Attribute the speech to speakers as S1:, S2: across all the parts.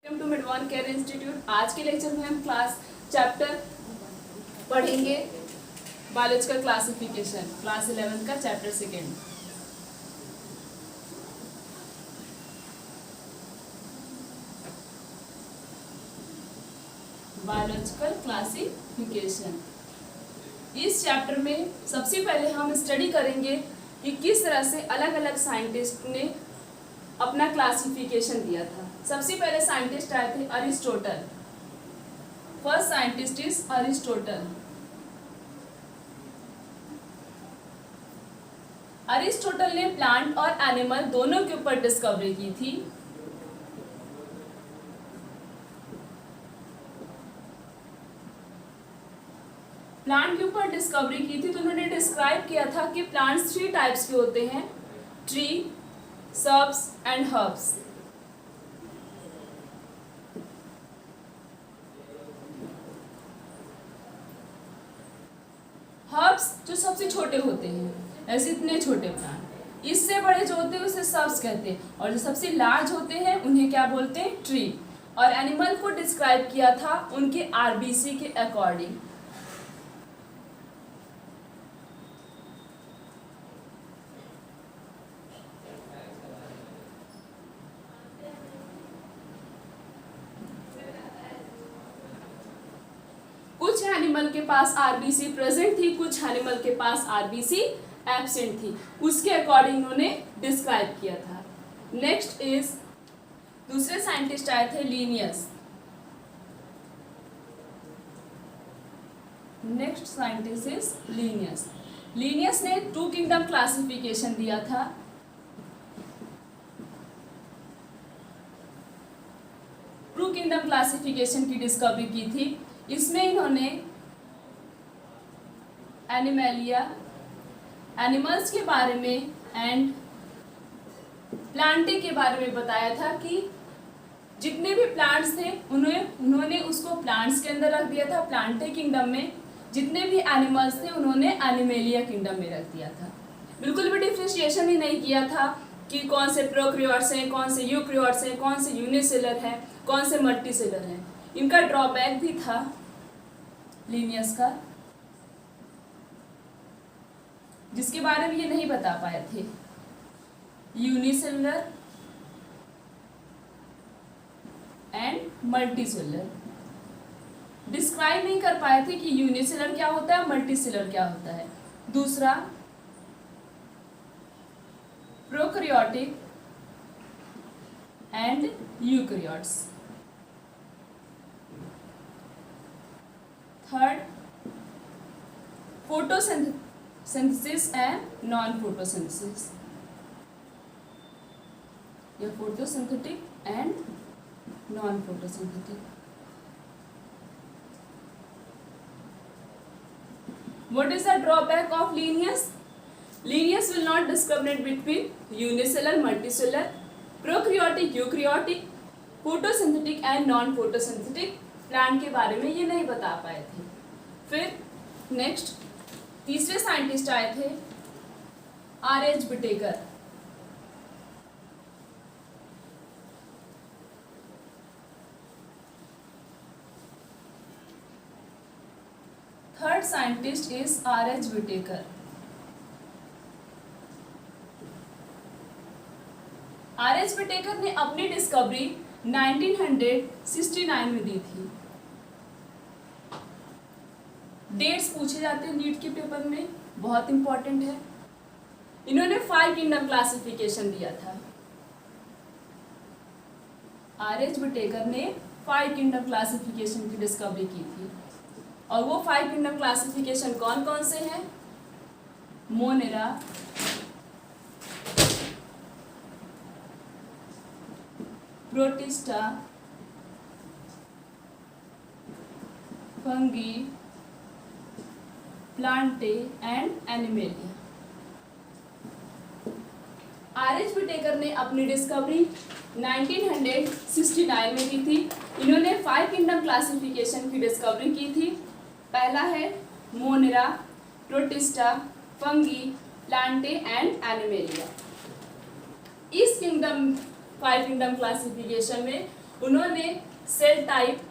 S1: Welcome to मिडवान care institute. आज के लेक्चर में हम क्लास चैप्टर पढ़ेंगे बायोलॉजिकल क्लासिफिकेशन, क्लास 11 का चैप्टर सेकेंड। Biological classification. इस चैप्टर में सबसे पहले हम स्टडी करेंगे कि किस तरह से अलग अलग साइंटिस्ट ने अपना क्लासिफिकेशन दिया था। सबसे पहले साइंटिस्ट आए थे Aristotle. First scientist is Aristotle. Aristotle ने प्लांट और एनिमल दोनों के ऊपर डिस्कवरी की थी। प्लांट के ऊपर डिस्कवरी की थी तो उन्होंने डिस्क्राइब किया था कि प्लांट्स 3 टाइप्स के होते हैं, tree, shrubs and herbs। Herbs जो सबसे छोटे होते हैं, ऐसे इतने छोटे प्लांट। इससे बड़े जो होते हैं उसे shrubs कहते हैं, और जो सबसे लार्ज होते हैं उन्हें क्या बोलते हैं, ट्री। और एनिमल को डिस्क्राइब किया था उनके आरबीसी के अकॉर्डिंग। कुछ एनिमल के पास आरबीसी प्रेजेंट थी, कुछ एनिमल के पास आरबीसी एब्सेंट थी, उसके अकॉर्डिंग उन्होंने डिस्क्राइब किया था। नेक्स्ट इज दूसरे साइंटिस्ट आए थे Linnaeus. Next scientist is Linnaeus. Linnaeus ने 2 किंगडम क्लासिफिकेशन दिया था। टू किंगडम क्लासिफिकेशन की डिस्कवरी की थी। इसमें इन्होंने एनिमेलिया, एनिमल्स के बारे में एंड प्लांटे के बारे में बताया था कि जितने भी प्लांट्स थे उन्होंने उसको प्लांट्स के अंदर रख दिया था प्लांटे किंगडम में। जितने भी एनिमल्स थे उन्होंने एनिमेलिया किंगडम में रख दिया था। बिल्कुल भी डिफ्रेंशिएशन ही नहीं किया था कि कौन से प्रोकैरियोट्स हैं, कौन से यूकैरियोट्स हैं, कौन से यूनिसेलर हैं, कौन से मल्टीसेलर हैं। इनका ड्रॉबैक भी था लीनियस का, जिसके बारे में ये नहीं बता पाए थे। यूनिसेलर एंड मल्टीसेलर डिस्क्राइब नहीं कर पाए थे कि यूनिसेलर क्या होता है, मल्टीसेलर क्या होता है। दूसरा prokaryotic and eukaryotes. Third photosynthesis and non photosynthesis, या photosynthetic and non photosynthetic. What is the drawback of Linnaeus? Linnaeus will not discriminate between unicellular, multicellular, prokaryotic, eukaryotic, photosynthetic and non-photosynthetic plant के बारे में ये नहीं बता पाए थे। फिर नेक्स्ट तीसरे साइंटिस्ट आए थे R H. Whittaker. Third scientist is R H. Whittaker. R H. Whittaker ने अपनी डिस्कवरी 1969 में दी थी। डेट्स पूछे जाते हैं नीट के पेपर में, बहुत इंपॉर्टेंट है। इन्होंने 5 किंगडम क्लासिफिकेशन दिया था। आर.एच. विटेकर ने 5 किंगडम क्लासिफिकेशन की डिस्कवरी की थी। और वो 5 किंगडम क्लासिफिकेशन कौन कौन से हैं? Monera, Protista, Fungi, Plantae and Animalia. R H. Whittaker ने अपनी डिस्कवरी 1969 में की थी। इन्होंने 5 किंगडम क्लासिफिकेशन की डिस्कवरी की थी। पहला है Monera, Protista, Fungi, Plantae and animalia. इस किंगडम 5 किंगडम क्लासिफिकेशन में उन्होंने सेल टाइप,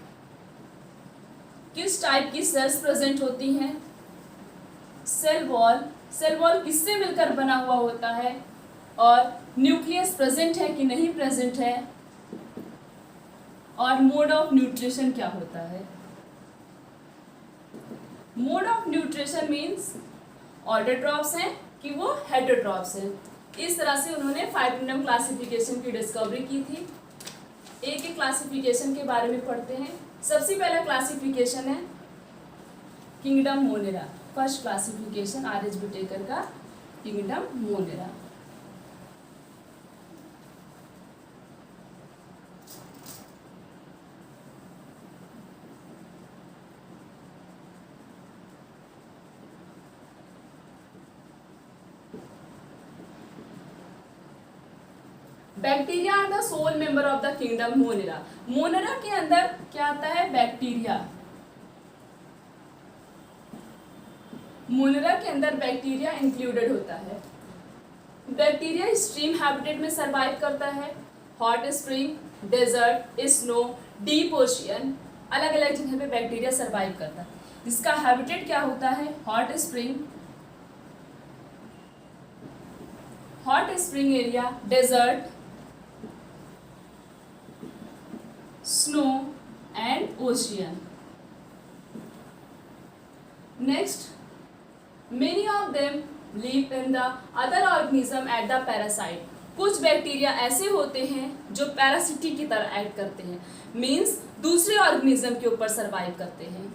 S1: किस टाइप की सेल्स प्रेजेंट होती हैं, सेल वॉल किससे मिलकर बना हुआ होता है, और न्यूक्लियस प्रेजेंट है कि नहीं प्रेजेंट है, और मोड ऑफ न्यूट्रिशन क्या होता है। Mode of nutrition means autotrophs हैं कि वो हेटरोट्रॉप्स हैं। इस तरह से उन्होंने 5 किंगडम क्लासिफिकेशन की डिस्कवरी की थी। एक एक क्लासिफिकेशन के बारे में पढ़ते हैं। सबसे पहला क्लासिफिकेशन है kingdom Monera. First classification R H. Whittaker का kingdom Monera. Bacteria are the sole member of the kingdom Monera. Monera के अंदर क्या आता है, बैक्टीरिया। मोनेरा के अंदर बैक्टीरिया इंक्लूडेड होता है। बैक्टीरिया स्ट्रीम हैबिटेट में सरवाइव करता है। Hot spring, desert, snow, deep ocean, अलग अलग जगह पे बैक्टीरिया सरवाइव करता है। जिसका हैबिटेट क्या होता है, hot spring area, desert, snow and ocean. Next, many of them live in the other organism at the parasite। कुछ बैक्टीरिया ऐसे होते हैं जो पैरासिटी की तरह एक्ट करते हैं, मीन्स दूसरे ऑर्गेनिज्म के ऊपर सरवाइव करते हैं।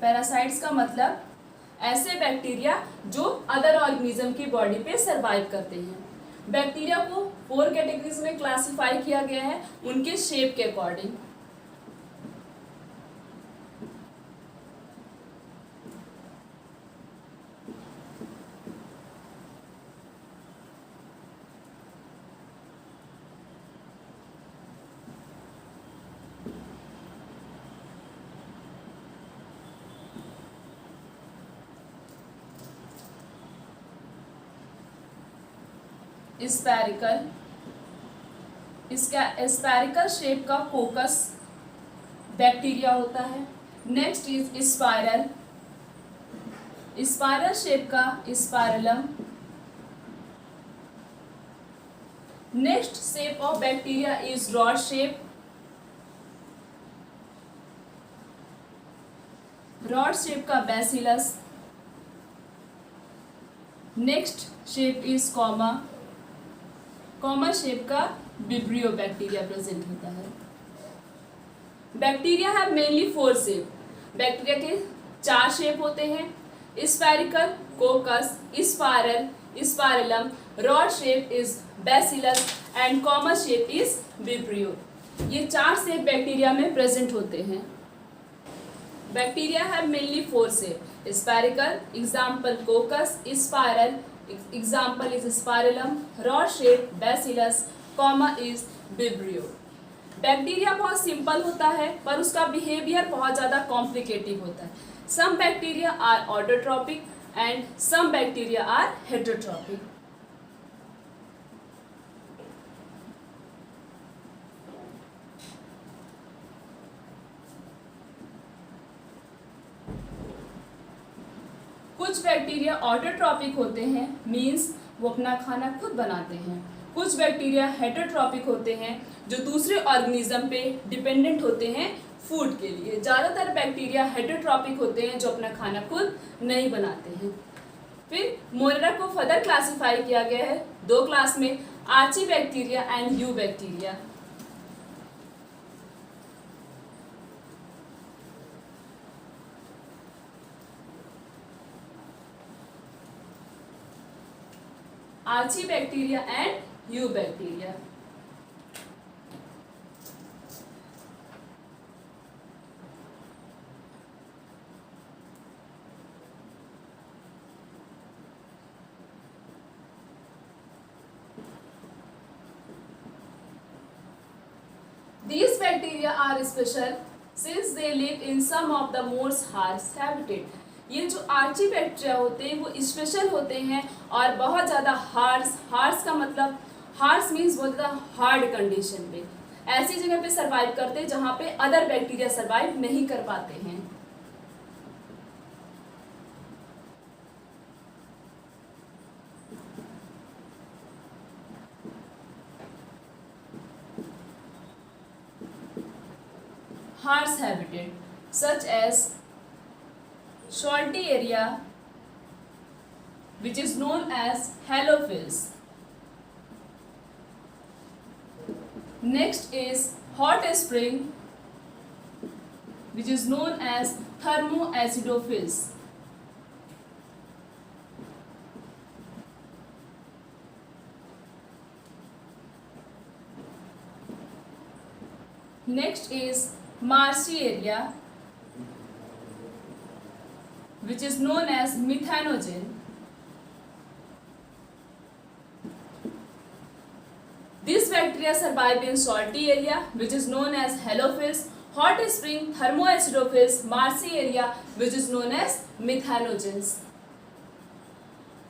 S1: पैरासाइट्स का मतलब ऐसे बैक्टीरिया जो अदर ऑर्गेनिज्म की बॉडी पे सरवाइव करते हैं। बैक्टीरिया को 4 कैटेगरीज में क्लासिफाई किया गया है उनके शेप के अकॉर्डिंग। स्पैरिकल, इसका स्पैरिकल शेप का कोकस बैक्टीरिया होता है। Next is spiral, spiral shape का spirillum. Next shape of bacteria is rod shape, rod shape का bacillus. Next shape is comma, comma shape का विब्रियो बैक्टीरिया प्रेजेंट होता है। Bacteria have mainly 4 shape. Bacteria के 4 shape होते हैं, spherical, coccus, spiral, spirillum, rod shape is bacillus and comma shape is vibrio. ये 4 shape bacteria में present होते हैं। Bacteria have mainly 4 shape, spherical, example कोकस, spiral, example is spirillum, rod shape, bacillus, comma is vibrio। Bacteria बहुत simple होता है पर उसका behaviour बहुत ज़्यादा कॉम्प्लिकेटिव होता है। Some bacteria are autotrophic and some bacteria are heterotrophic. कुछ बैक्टीरिया ऑटोट्रॉपिक होते हैं, मीन्स वो अपना खाना खुद बनाते हैं। कुछ बैक्टीरिया हेटरोट्रॉपिक होते हैं जो दूसरे ऑर्गेनिज्म पे डिपेंडेंट होते हैं फूड के लिए। ज़्यादातर बैक्टीरिया हेटरोट्रॉपिक होते हैं जो अपना खाना खुद नहीं बनाते हैं। फिर मोनेरा को फर्दर क्लासीफाई किया गया है 2 क्लास में, archaebacteria and eubacteria. Archaebacteria and eubacteria. These bacteria are special since they live in some of the most harsh habitat। ये जो आर्ची बैक्टीरिया होते हैं वो स्पेशल होते हैं और बहुत ज़्यादा हार्श का मतलब हार्श मीन्स बहुत ज़्यादा हार्ड कंडीशन पे, ऐसी जगह पे सर्वाइव करते हैं जहाँ पे अदर बैक्टीरिया सर्वाइव नहीं कर पाते हैं। Harsh habitat such as salty area which is known as halophils. Next is hot spring which is known as thermoacidophils. Next is marshy area which is known as methanogen. These bacteria survive in salty area which is known as halophils, hot spring thermoacidophils, marshy area which is known as methanogens.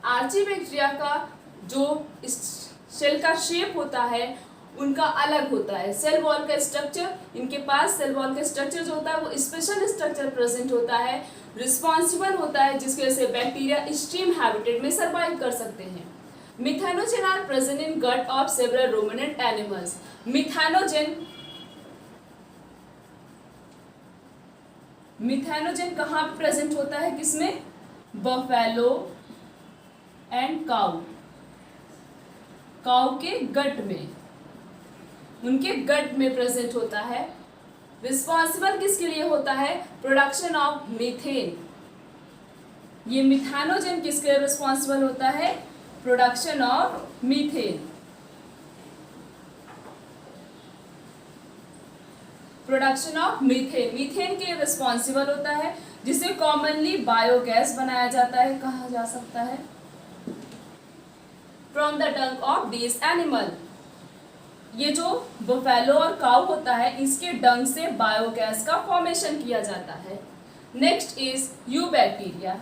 S1: आर्चीबैक्टीरिया का जो cell का shape होता है उनका अलग होता है। Cell wall का स्ट्रक्चर, इनके पास सेल वॉल का स्ट्रक्चर जो होता है वो स्पेशल स्ट्रक्चर प्रेजेंट होता है, रिस्पॉन्सिबल होता है, जिसकी वजह से बैक्टीरिया स्ट्रीम हैबिटेट में सर्वाइव कर सकते हैं। Methanogen are present in gut of several ruminant animals. Methanogen कहाँ पे प्रेजेंट होता है? किसमें? बफेलो एंड काउ के गट में, उनके गट में प्रेजेंट होता है। रिस्पॉन्सिबल किसके लिए होता है? Production of methane. ये मिथेनोजेन किसके लिए रिस्पॉन्सिबल होता है? Production of methane. Production of methane, methane के रिस्पॉन्सिबल होता है, जिसे कॉमनली बायोगैस बनाया जाता है, कहा जा सकता है, from the Dang of this animal. ये जो बफेलो और काउ होता है इसके डंग से बायोगैस का फॉर्मेशन किया जाता है। Next is you bacteria.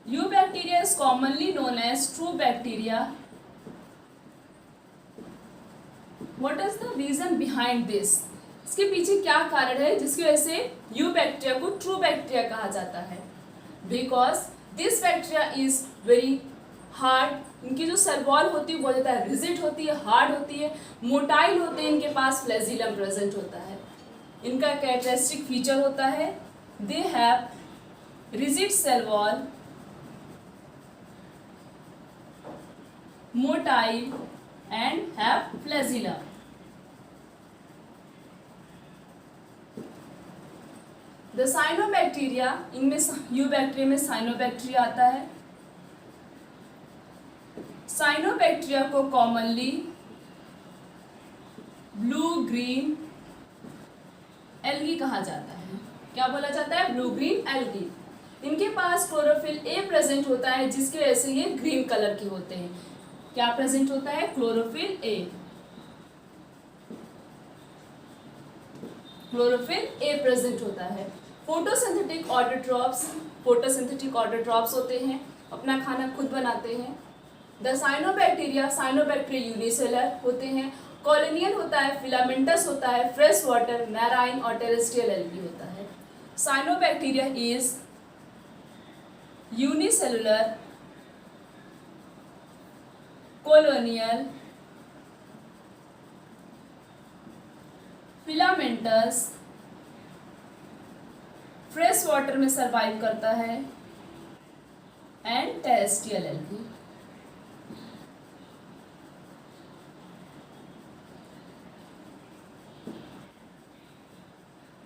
S1: Eubacteria is commonly known as true bacteria. What is the reason behind this? इसके पीछे क्या कारण है जिसकी वजह से यूबैक्टीरिया को ट्रू बैक्टीरिया कहा जाता है? Because this bacteria is very hard. इनकी जो सेल वॉल होती है बहुत ज़्यादा रिजिड होती है, हार्ड होती है, मोटाइल होते हैं, इनके पास फ्लैजिलम प्रेजेंट होता है। इनका कैरेक्टरिस्टिक फीचर होता है they have rigid cell wall, motile and have flagella. The cyanobacteria, इनमें यूबैक्टीरिया में साइनोबैक्टीरिया आता है। साइनोबैक्टीरिया को कॉमनली ब्लू ग्रीन एल्गी कहा जाता है। क्या बोला जाता है? Blue green algae. इनके पास क्लोरोफिल ए प्रेजेंट होता है जिसकी वजह से ये ग्रीन कलर के होते हैं। क्या प्रेजेंट होता है? Chlorophyll A. Chlorophyll A present होता है। फोटोसिंथेटिक ऑटोट्रॉप्स, फोटोसिंथेटिक ऑटोट्रॉप्स होते हैं, अपना खाना खुद बनाते हैं। द साइनोबैक्टीरिया यूनिसेलर होते हैं। कॉलोनियल होता है, फिलामेंटस होता है, फ्रेश वाटर, मैराइन और टेरेस्ट्रियल एल्गी होता है। Cyanobacteria is unicellular, colonial, filamentous, fresh water में सरवाइव करता है and terrestrial algae.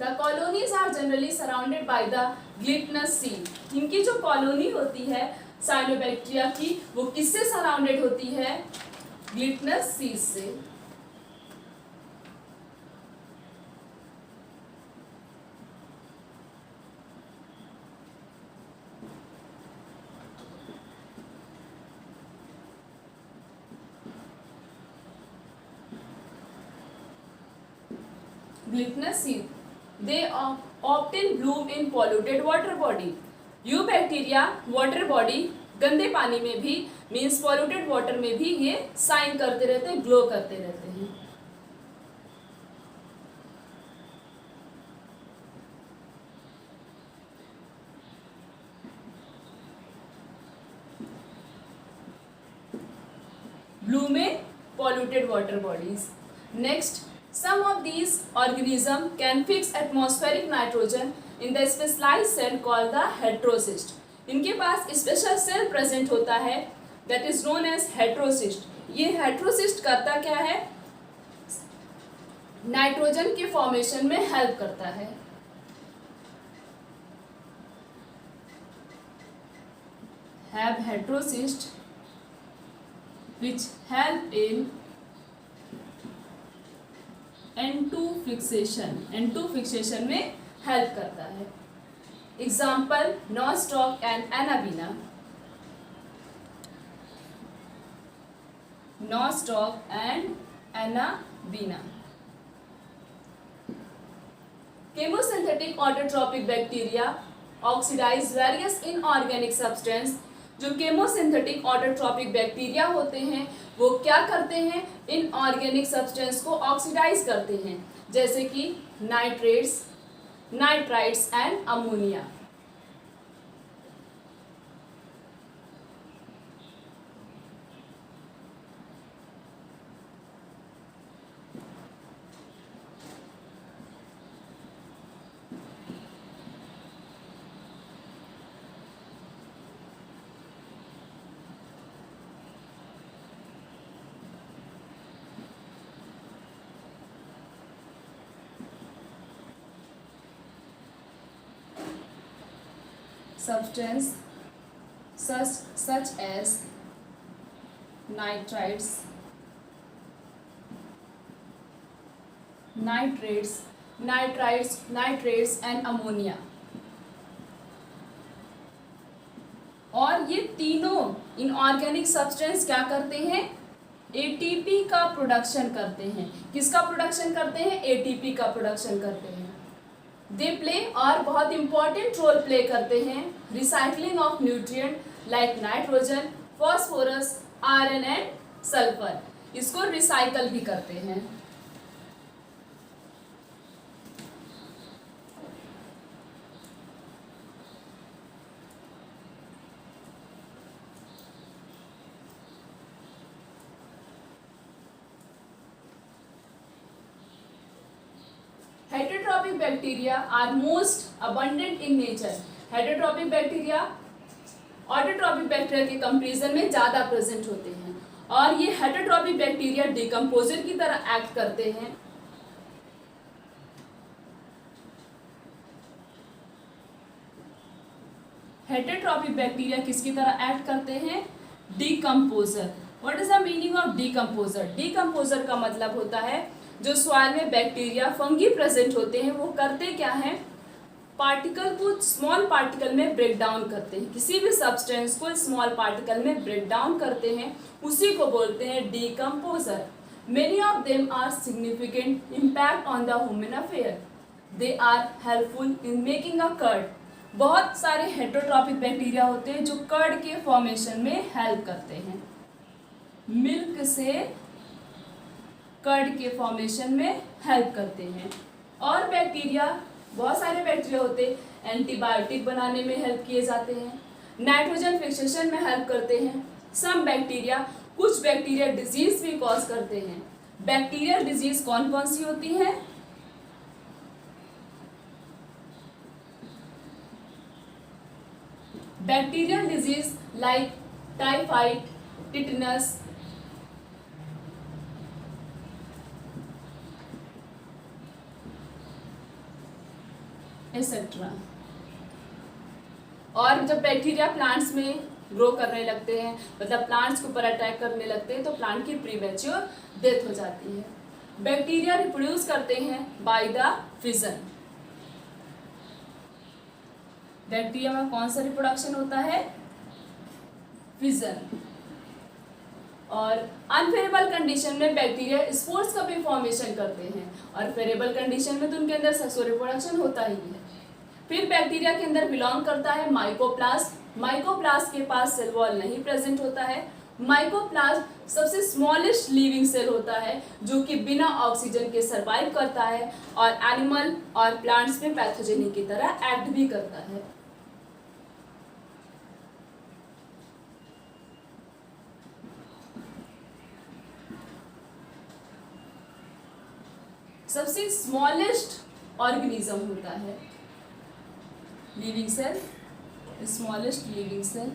S1: The colonies are generally surrounded by the gelatinous seal. इनकी जो कॉलोनी होती है साइनोबैक्टीरिया की वो किससे सराउंडेड होती है? ग्लिटनस सीज से। glutinous seed. They often bloom in polluted water body. ये बैक्टीरिया वाटर बॉडी गंदे पानी में भी मीन्स पॉल्यूटेड वाटर में भी ये साइन करते रहते हैं, ग्लो करते रहते हैं. Bloom in polluted water bodies. Next, some of these organisms can fix atmospheric nitrogen in the specialized cell called the heterocyst. इनके पास स्पेशल सेल प्रेजेंट होता है that is known as heterocyst. ये हेट्रोसिस्ट करता क्या है? नाइट्रोजन के formation में help करता है. Have heterocyst which help in N2 fixation. N2 fixation में हेल्प करता है. Example Nostoc and Anabaena. Nostoc and Anabaena. Chemosynthetic autotrophic bacteria oxidise various inorganic substance. जो केमोसिंथेटिक ऑटोट्रॉपिक बैक्टीरिया होते हैं वो क्या करते हैं? इनऑर्गेनिक सब्सटेंस को ऑक्सीडाइज करते हैं, जैसे कि nitrates, nitrites and ammonia. Substance such as nitrites, nitrates and ammonia. और ये तीनों इनऑर्गेनिक सब्सटेंस क्या करते हैं? एटीपी का प्रोडक्शन करते हैं. किसका प्रोडक्शन करते हैं? एटीपी का प्रोडक्शन करते हैं. दे प्ले और बहुत इंपॉर्टेंट रोल प्ले करते हैं recycling of nutrient like nitrogen, phosphorus, iron and sulphur. इसको रिसाइकल भी करते हैं. Heterotrophic bacteria are most abundant in nature. Heterotrophic bacteria autotrophic bacteria के कंपैरिजन में ज़्यादा प्रेजेंट होते हैं और ये हेटेरोट्रॉपिक बैक्टीरिया डिकम्पोजर की तरह एक्ट करते हैं. हेटेरोट्रॉपिक बैक्टीरिया किसकी तरह एक्ट करते हैं? Decomposer. What is the meaning of decomposer? Decomposer का मतलब होता है जो सॉइल में बैक्टीरिया, फंगी प्रेजेंट होते हैं वो करते क्या हैं? पार्टिकल को स्मॉल पार्टिकल में ब्रेक डाउन करते हैं. किसी भी सब्सटेंस को स्मॉल पार्टिकल में ब्रेक डाउन करते हैं, उसी को बोलते हैं decomposer. Many of them are significant impact on the human affair. They are helpful in making a curd. बहुत सारे हेटेरोट्रॉपिक बैक्टीरिया होते हैं जो कर्ड के फॉर्मेशन में हेल्प करते हैं. मिल्क से कर्ड के फॉर्मेशन में हेल्प करते हैं. और बैक्टीरिया, बहुत सारे बैक्टीरिया होते हैं एंटीबायोटिक बनाने में हेल्प किए जाते हैं, नाइट्रोजन फिक्सेशन में हेल्प करते हैं. सम बैक्टीरिया, कुछ बैक्टीरिया डिजीज भी कॉज करते हैं. बैक्टीरियल डिजीज कौन कौन सी होती हैं? Bacterial disease like typhoid, tetanus, etcetera. और जब बैक्टीरिया प्लांट्स में ग्रो करने लगते हैं, मतलब प्लांट्स के ऊपर अटैक करने लगते हैं, तो प्लांट की प्रीमेच्योर डेथ हो जाती है. बैक्टीरिया रिप्रोड्यूस करते हैं बाय द फिजन. बैक्टीरिया में कौन सा रिप्रोडक्शन होता है? फिजन. और अनफेरेबल कंडीशन में बैक्टीरिया स्पोर्स का भी फॉर्मेशन करते हैं, और फेरेबल कंडीशन में तो उनके अंदर सेक्सुअल रिप्रोडक्शन होता ही है। फिर बैक्टीरिया के अंदर बिलोंग करता है माइकोप्लाज्म। माइकोप्लाज्म के पास सेल वॉल नहीं प्रेजेंट होता है। माइकोप्लाज्म सबसे स्मॉलेस्ट लिविंग सेल होता है जो कि बिना ऑक्सीजन के सर्वाइव करता है और एनिमल और प्लांट्स में पैथोजेनिक की तरह एक्ट भी करता है। सबसे स्मॉलेस्ट ऑर्गेनिज्म होता है living cell, smallest living cell.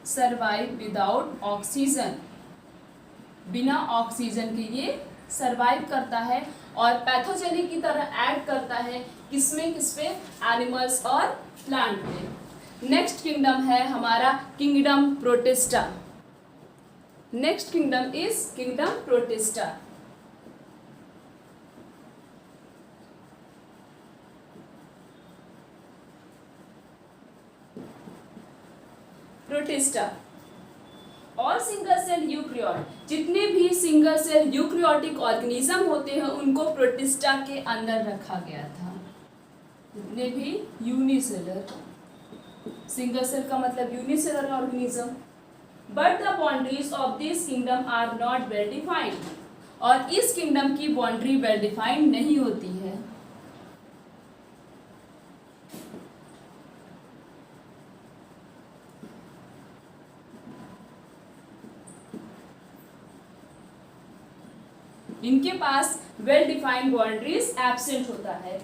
S1: Survive without oxygen, बिना ऑक्सीजन के ये सर्वाइव करता है और पैथोजेनिक की तरह एक्ट करता है किसमें, किसपे, एनिमल्स और प्लांट में। नेक्स्ट किंगडम है हमारा kingdom protista. Next kingdom is kingdom protista. Protista और सिंगल सेल यूक्रियोट, जितने भी सिंगल सेल यूक्रियोटिक ऑर्गेनिज्म होते हैं उनको प्रोटिस्टा के अंदर रखा गया था। जितने भी यूनिसेलर, सिंगल सेल का मतलब unicellular organism, but the boundaries of this kingdom are not well defined, और इस किंगडम की बाउंड्री वेल डिफाइंड नहीं होती है। इनके पास वेल डिफाइंड बाउंड्रीज एब्सेंट होता है।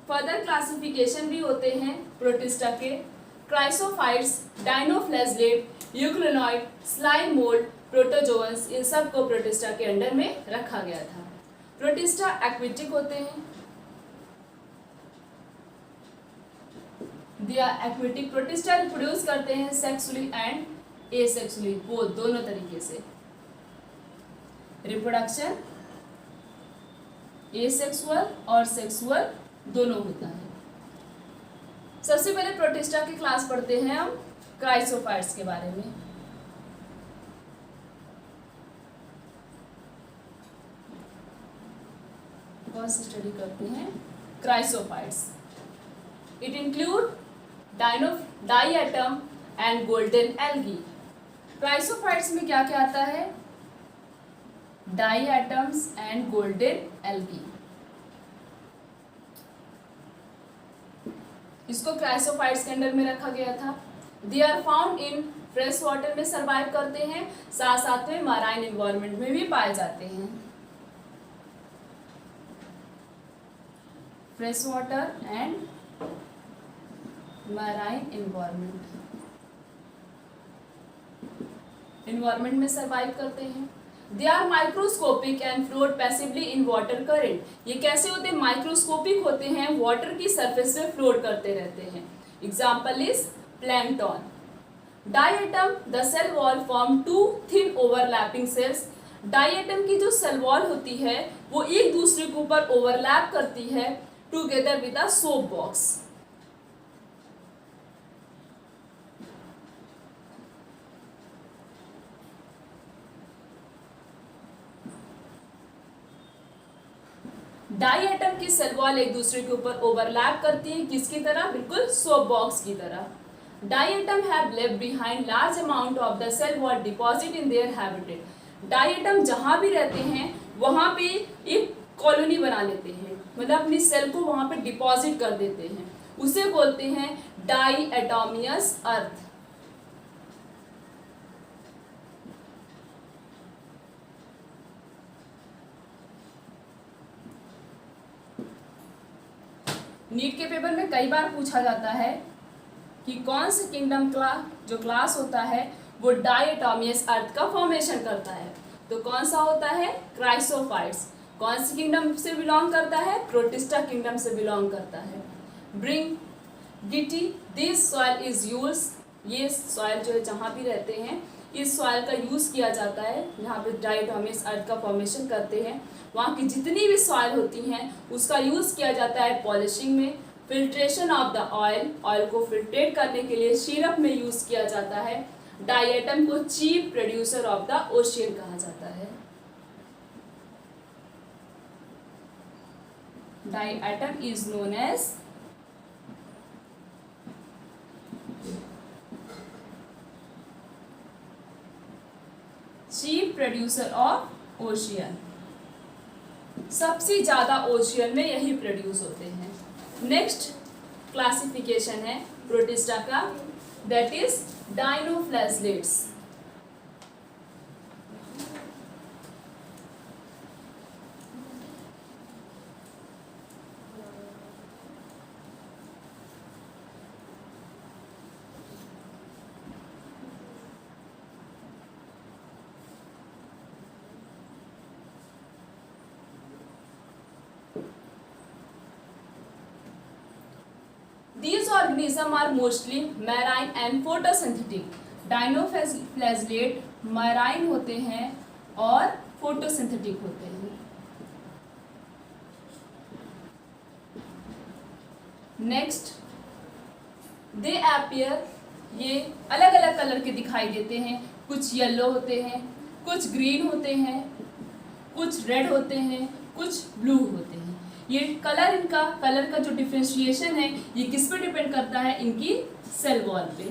S1: फर्दर क्लासिफिकेशन भी होते हैं प्रोटिस्टा के। क्राइसोफाइट्स, डाइनोफ्लैजलेट, यूक्रेनॉइड, स्लाइम मोल्ड, प्रोटोजोअन्स, इन सब को प्रोटिस्टा के अंडर में रखा गया था। प्रोटिस्टा एक्वेटिक होते हैं। They are aquatic. Protista reproduce करते हैं सेक्सुअली एंड एसेक्सुअली, बोथ, दोनों तरीके से। रिप्रोडक्शन एसेक्सुअल और सेक्सुअल दोनों होता है। सबसे पहले प्रोटिस्टा की क्लास पढ़ते हैं हम क्राइसोफाइट्स के बारे में। फर्स्ट स्टडी करते हैं chrysophytes. It include diatom and golden algae. Chrysophytes में क्या क्या आता है? Diatoms and golden algae. इसको क्राइसोफाइट्स के अंडर में रखा गया था। They are found in fresh water में सर्वाइव करते हैं, साथ साथ में मराइन एनवायरनमेंट में भी पाए जाते हैं। Fresh water and marine environment में सर्वाइव करते हैं। They are microscopic and float passively in water current. ये कैसे होते हैं? माइक्रोस्कोपिक होते हैं, वाटर की सरफेस पे फ्लोट करते रहते हैं। Example is plankton. Diatom, the cell wall form two thin overlapping cells. Diatom की जो सेल वॉल होती है वो एक दूसरे के ऊपर ओवरलैप करती है together with a soap box. Diatom की सेल वॉल एक दूसरे के ऊपर ओवरलैप करती है, किसकी तरह? बिल्कुल सोप बॉक्स की तरह। Diatom have left behind large amount of the cell wall deposit in their habitat. Diatom जहां भी रहते हैं वहां पे एक कॉलोनी बना लेते हैं, मतलब अपनी सेल को वहां पे डिपॉजिट कर देते हैं, उसे बोलते हैं डाइएटोमियस अर्थ। नीट के पेपर में कई बार पूछा जाता है कि कौन से किंगडम का जो क्लास होता है वो डाइएटोमियस अर्थ का फॉर्मेशन करता है, तो कौन सा होता है? क्राइसोफाइट्स। कौन सी किंगडम से बिलोंग करता है? प्रोटिस्टा किंगडम से बिलोंग करता है। ब्रिंग गिटी, दिस सॉइल इज यूज। ये सॉइल जो है जहाँ भी रहते हैं इस सॉइल का यूज़ किया जाता है, जहाँ पे डाइएटोमियस अर्थ का फॉर्मेशन करते हैं। वहाँ की जितनी भी सॉइल होती हैं उसका यूज़ किया जाता है पॉलिशिंग में, filtration of the oil, oil को फिल्ट्रेट करने के लिए सिरप में यूज किया जाता है। डाइएटम को chief producer of the ocean कहा जाता है। Diatom is known as chief producer of ocean. सबसे ज्यादा ओशियन में यही प्रोड्यूस होते हैं। नेक्स्ट क्लासिफिकेशन है प्रोटिस्टा का, that is dinoflagellates. These organisms are mostly marine and photosynthetic. Dinoflagellate marine होते हैं और फोटोसिंथेटिक होते हैं। नेक्स्ट, दे अपीयर, ये अलग अलग कलर के दिखाई देते हैं। कुछ येलो होते हैं, कुछ ग्रीन होते हैं, कुछ रेड होते हैं, कुछ ब्लू होते हैं। ये इनका कलर का जो डिफ्रेंशिएशन है ये किस पे डिपेंड करता है? इनकी सेल वॉल पे।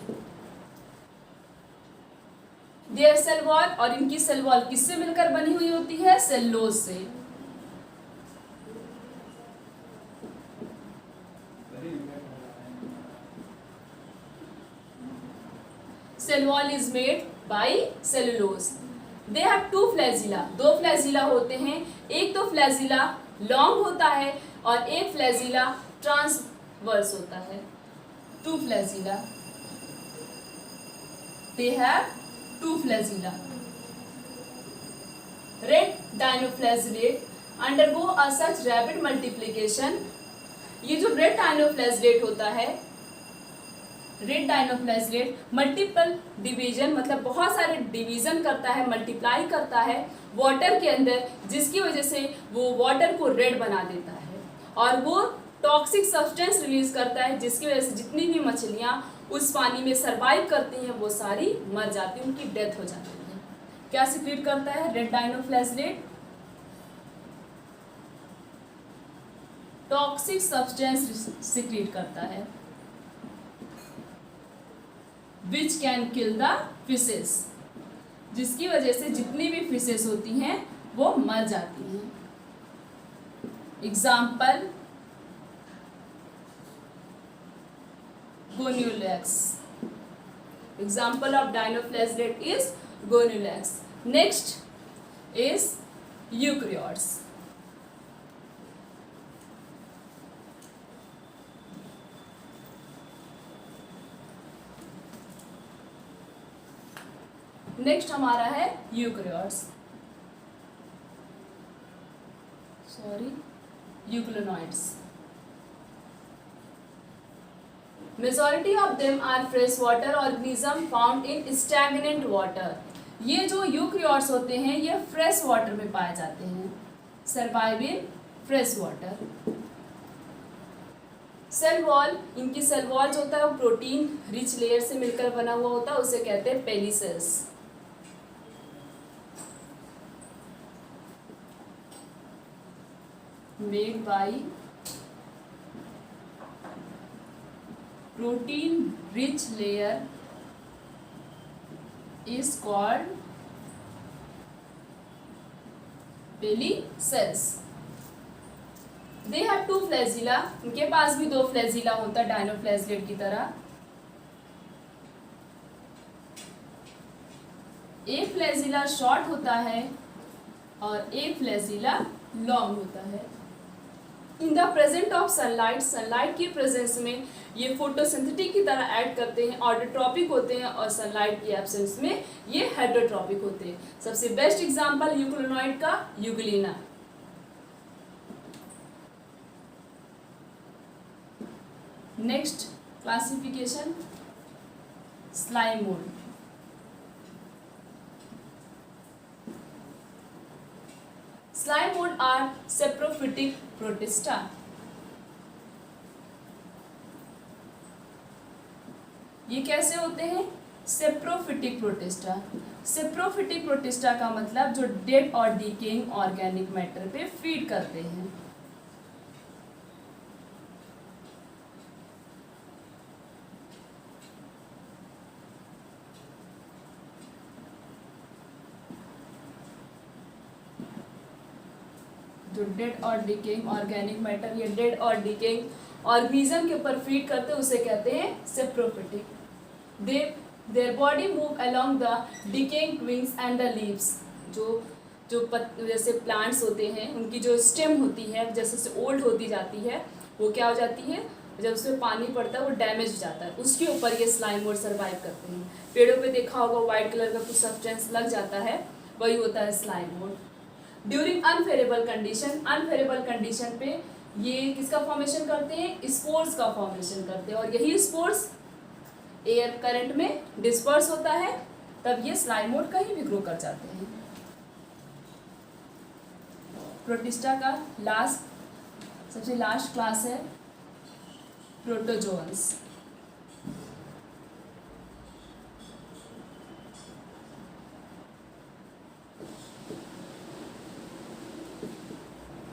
S1: देयर सेल वॉल, और इनकी सेल वॉल किससे मिलकर बनी हुई होती है? सेलुलोज से। Cell wall is made by cellulose. They have two flagella, दो फ्लैजिला होते हैं। एक तो फ्लैजिला लॉन्ग होता है और एक फ्लैजिला ट्रांसवर्स होता है। Two flagella, they have two flagella. Red dinoflagellate undergo a such rapid multiplication. ये जो रेड डाइनोफ्लैजिलेट होता है, रेड डाइनोफ्लैजिलेट मल्टीपल डिवीजन, मतलब बहुत सारे डिवीजन करता है, मल्टीप्लाई करता है वाटर के अंदर, जिसकी वजह से वो वाटर को रेड बना देता है और वो टॉक्सिक सब्सटेंस रिलीज करता है, जिसकी वजह से जितनी भी मछलियाँ उस पानी में सर्वाइव करती हैं वो सारी मर जाती हैं, उनकी डेथ हो जाती है। क्या सिक्रीट करता है रेड डाइनोफ्लैजिलेट? टॉक्सिक सब्सटेंस सिक्रीट करता है which can kill the fishes, जिसकी वजह से जितनी भी फिशेस होती हैं वो मर जाती हैं। Example Gonyaulax. Example of dinoflagellate is Gonyaulax. Next is eukaryotes. Next हमारा है eukaryotes, euglenoids. Majority of them are fresh water organism found in stagnant water. ये जो यूकैरियोट्स होते हैं ये फ्रेश वाटर में पाए जाते हैं, survive in fresh water. Cell wall, इनकी सेल वॉल जो होता है वो प्रोटीन रिच लेयर से मिलकर बना हुआ होता है, उसे कहते हैं pellicles. made by protein rich layer is called pellicles. They have two flagella, इनके पास भी दो फ्लैजिला होता है डाइनोफ्लैजिलेट की तरह। एक फ्लैजिला शॉर्ट होता है और एक फ्लैजिला लॉन्ग होता है। In the present of sunlight, sunlight की प्रेजेंस में ये फोटोसिंथेटिक की तरह ऐड करते हैं, ऑटोट्रॉपिक होते हैं, और सनलाइट की एब्सेंस में ये हेटरोट्रॉपिक होते हैं। सबसे बेस्ट एग्जांपल यूक्लिनॉइड का Euglena. Next classification slime mould. Slime mold are saprophytic protista. ये कैसे होते हैं? Saprophytic protista. सेप्रोफिटिक प्रोटिस्टा का मतलब जो डेड और डिकेइंग ऑर्गेनिक मैटर पे फीड करते हैं। जो डेड और डिकेइंग ऑर्गेनिक मैटर या डेड और डिकेइंग ऑर्गेनिज्म के ऊपर फीड करते हैं उसे कहते हैं saprophytic. They their body move along the decaying twigs and the leaves. जो जैसे प्लांट्स होते हैं उनकी जो स्टेम होती है जैसे से ओल्ड होती जाती है वो क्या हो जाती है, जब उसमें पानी पड़ता है वो डैमेज हो जाता है, उसके ऊपर ये स्लाइम मोड सर्वाइव करते हैं। पेड़ों पे देखा होगा वाइट कलर का कुछ सब्सटेंस लग जाता है, वही होता है स्लाइम मोड। ड्यूरिंग अनफेरेबल कंडीशन पे ये किसका फॉर्मेशन करते हैं? स्पोर्स का फॉर्मेशन करते हैं, और यही स्पोर्स एयर करंट में डिस्पर्स होता है, तब ये स्लाइम मोड कहीं भी ग्रो कर जाते हैं। प्रोटिस्टा का सबसे लास्ट क्लास है protozoans.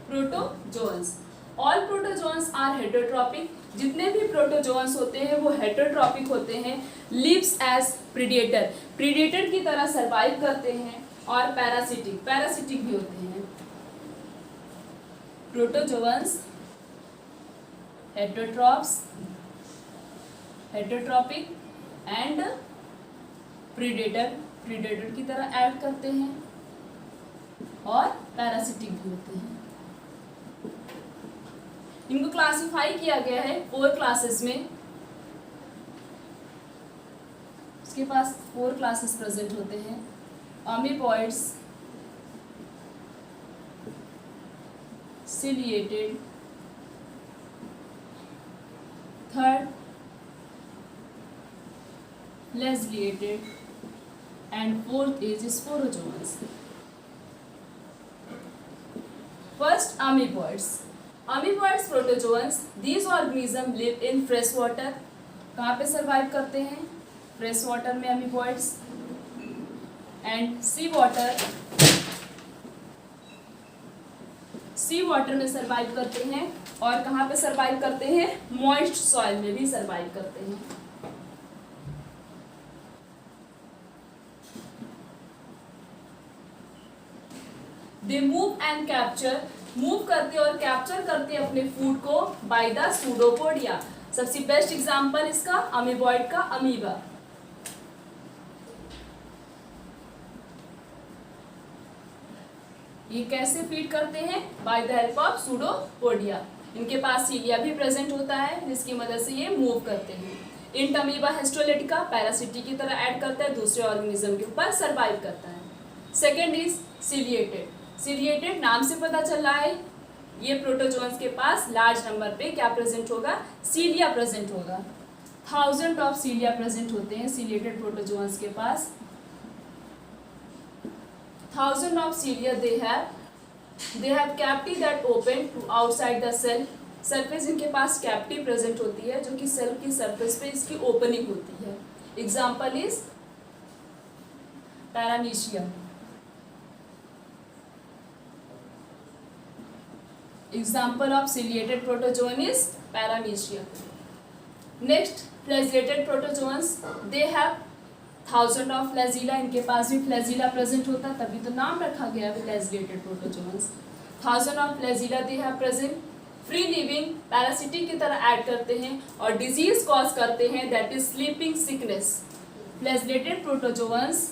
S1: Protozoans, all protozoans are heterotrophic. जितने भी प्रोटोजोअन्स होते हैं वो हेटेरोट्रॉपिक होते हैं। लिव्स एज प्रीडेटर की तरह सर्वाइव करते हैं, और पैरासिटिक भी होते हैं। प्रोटोजोअन्स हेटेरोट्रॉपिक एंड प्रीडेटर की तरह एक्ट करते हैं, और पैरासिटिक भी होते हैं। इनको क्लासिफाई किया गया है 4 क्लासेस में। उसके पास 4 क्लासेस प्रेजेंट होते हैं। अमीबॉइड्स, ciliated, third flagelated, and fourth is sporozoans. First, amoeboids protozoans. These organisms live in fresh water. कहाँ पे सर्वाइव करते हैं? फ्रेश वाटर में amoeboids, and सी वाटर में सर्वाइव करते हैं, और कहाँ पे सर्वाइव करते हैं? मॉइस्ट सॉइल में भी सर्वाइव करते हैं। दे मूव करते और कैप्चर करते हैं अपने फूड को बाय द सूडोपोडिया। सबसे बेस्ट एग्जांपल इसका अमीबॉइड का अमीबा। ये कैसे फीड करते हैं? By the help of pseudopodia. इनके पास सीलिया भी प्रेजेंट होता है जिसकी मदद से ये मूव करते हैं। इंट अमीबा हिस्टोलिटिका पैरासिटी की तरह ऐड करता है, दूसरे ऑर्गेनिज्म के ऊपर सर्वाइव करता है। सेकेंड इज सिलिएटेड नाम से पता चल रहा है ये प्रोटोजोअन्स के पास लार्ज नंबर पे क्या प्रेजेंट होगा? सीलिया प्रेजेंट होगा। 1000 ऑफ सीलिया प्रेजेंट होते हैं सिलिएटेड प्रोटोजोअन्स के पास। 1000 of cilia they have cavity that open to outside the cell. Surface इनके पास कैविटी प्रेजेंट होती है जो कि सेल की सरफेस पे इसकी ओपनिंग होती है। Example is paramecium. Example of ciliated protozoan is paramecium. Next flagellated protozoans, they have 1000 of flagella. इनके पास भी फ्लैजिला प्रेजेंट होता है, तभी तो नाम रखा गया है flagellated protozoans. 1000 of flagella they have present. Free living parasitic की तरह ऐड करते हैं और डिजीज कॉज करते हैं, that is sleeping sickness. Flagellated protozoans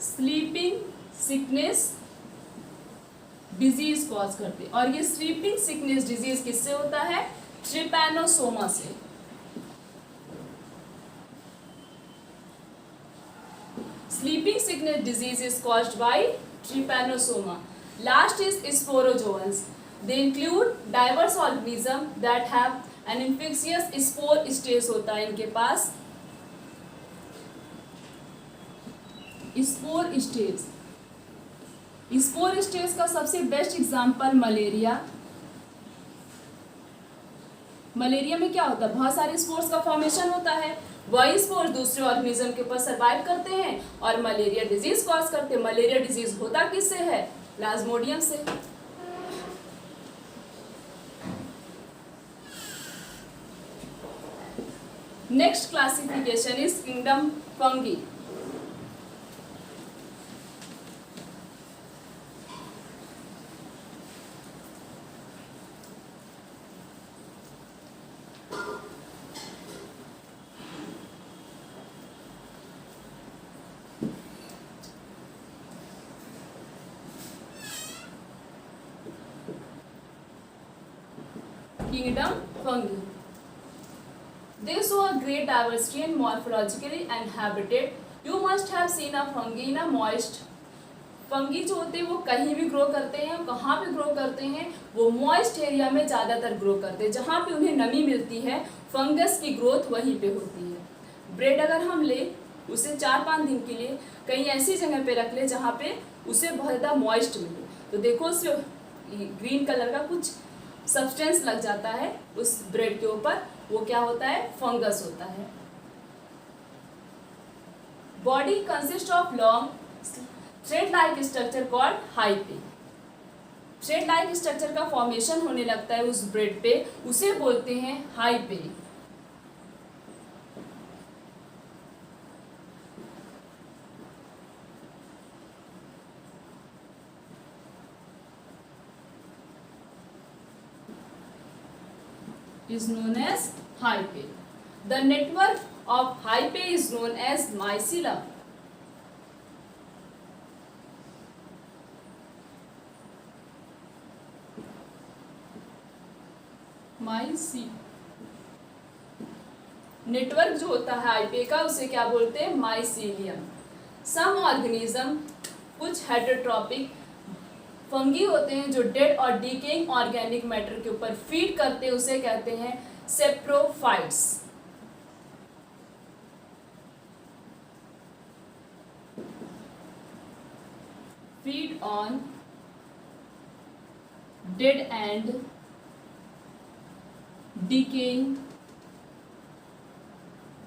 S1: sleeping sickness disease cause करते हैं, और ये स्लीपिंग सिकनेस डिजीज किससे होता है? ट्रिपैनोसोमा से। Sleeping sickness disease is caused by trypanosoma. Last is sporozoans. They include diverse organisms that have an infectious spore stage होता है इनके पास। स्पोर स्टेज का सबसे बेस्ट एग्जाम्पल मलेरिया, मलेरिया में क्या होता है, बहुत सारे स्पोर्स का फॉर्मेशन होता है, वही स्पोर्स दूसरे ऑर्गेनिज्म के ऊपर सर्वाइव करते हैं और मलेरिया डिजीज कॉज करते हैं। मलेरिया डिजीज होता किससे है, प्लाज्मोडियम से। Next classification is kingdom fungi. Kingdom fungi. They show a great diversity in morphologically and habitat. You must have seen a fungi in a moist. Fungi जो होते हैं वो कहीं भी ग्रो करते हैं, कहाँ पे ग्रो करते हैं, वो मॉइस्ट एरिया में ज़्यादातर ग्रो करते हैं, जहाँ पे उन्हें नमी मिलती है फंगस की ग्रोथ वहीं पे होती है। ब्रेड अगर हम ले उसे 4-5 दिन के लिए कहीं ऐसी जगह पे रख ले जहाँ पे उसे बहुत ज़्यादा मॉइस्ट मिले, तो देखो उस ग्रीन कलर का कुछ सब्सटेंस लग जाता है उस ब्रेड के ऊपर, वो क्या होता है, फंगस होता है। Body consist of long thread like structure called हाइपे। Thread like structure का फॉर्मेशन होने लगता है उस ब्रेड पे, उसे बोलते हैं हाइपे। is known as hyphae. The network of hyphae is known as mycelium. Network जो होता है हाइपे का उसे क्या बोलते हैं, माइसीलियम। सम ऑर्गेनिज्म, कुछ हेटेरोट्रॉपिक फंगी होते हैं जो डेड और डीकेइंग ऑर्गेनिक मैटर के ऊपर फीड करते हैं, उसे कहते हैं saprophytes. Feed on dead and decaying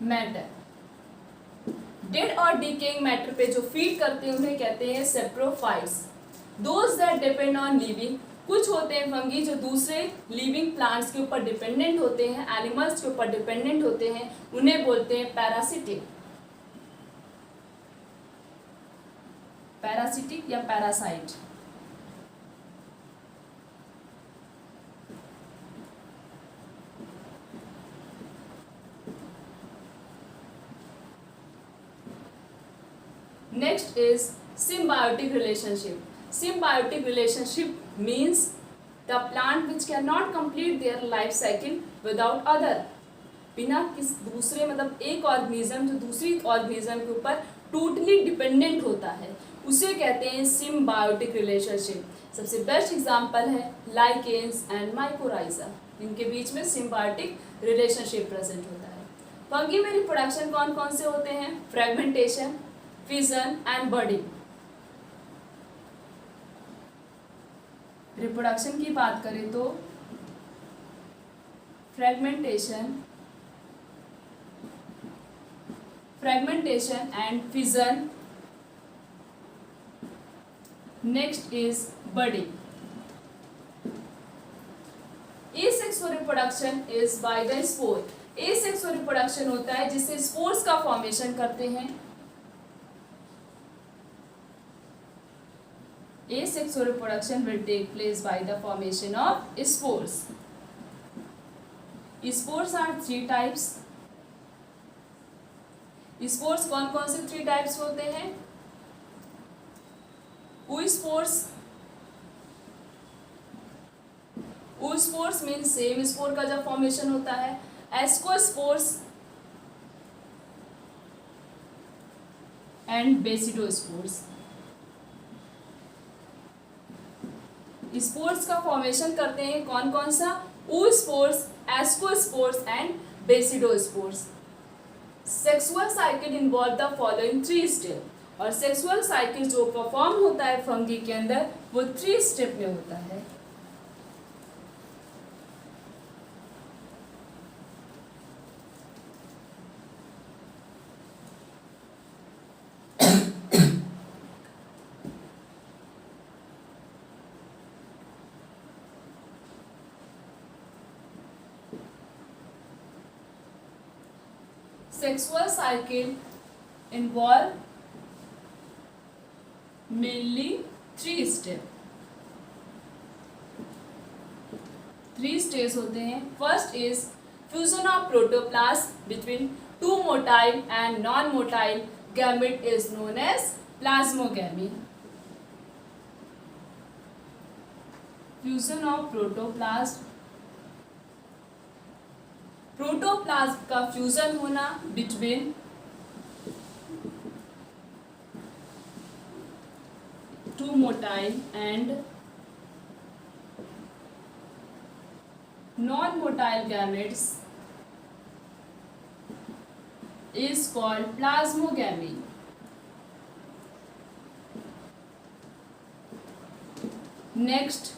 S1: matter. Dead और डीकेइंग मैटर पे जो फीड करते हैं उन्हें कहते हैं saprophytes. Those that depend on living, कुछ होते हैं फंगी जो दूसरे लिविंग प्लांट्स के ऊपर डिपेंडेंट होते हैं, एनिमल्स के ऊपर डिपेंडेंट होते हैं, उन्हें बोलते हैं पैरासिटिक। पैरासिटिक या parasite. Next is symbiotic relationship. Symbiotic relationship means the plant which cannot complete their life cycle without other. बिना किस दूसरे मतलब एक ऑर्गेनिज्म जो दूसरी ऑर्गेनिज्म के ऊपर टोटली डिपेंडेंट होता है उसे कहते हैं सिम्बायोटिक रिलेशनशिप। सबसे बेस्ट एग्जांपल है लाइकेन्स एंड माइकोराइजा, इनके बीच में सिम्बायोटिक रिलेशनशिप प्रेजेंट होता है। फंगी में रिप्रोडक्शन कौन कौन से होते हैं, fragmentation, fission and budding. Reproduction की बात करें तो fragmentation and fission, next is budding. Asexual reproduction is by the spore. Asexual reproduction होता है जिससे स्पोर्स का फॉर्मेशन करते हैं। Asexual reproduction will take place by the formation of spores. Spores are 3 types. Spores कौन कौन से 3 types होते हैं? oospores. oospores means same spore का जब फॉर्मेशन होता है। ascospores and basidospores. स्पोर्स का फॉर्मेशन करते हैं कौन कौन सा, oospores, ascospores and basidospores. Sexual cycle involve the following 3 step. और सेक्सुअल साइकिल जो परफॉर्म होता है फंगी के अंदर वो 3 स्टेप में होता है। Sexual cycle involve mainly three steps. Three stage होते हैं. First is fusion of protoplast between two motile and non motile gamete is known as plasmogamy. Fusion of protoplast, protoplast का फ्यूजन होना between two motile and non-motile gametes is called plasmogamy. Next,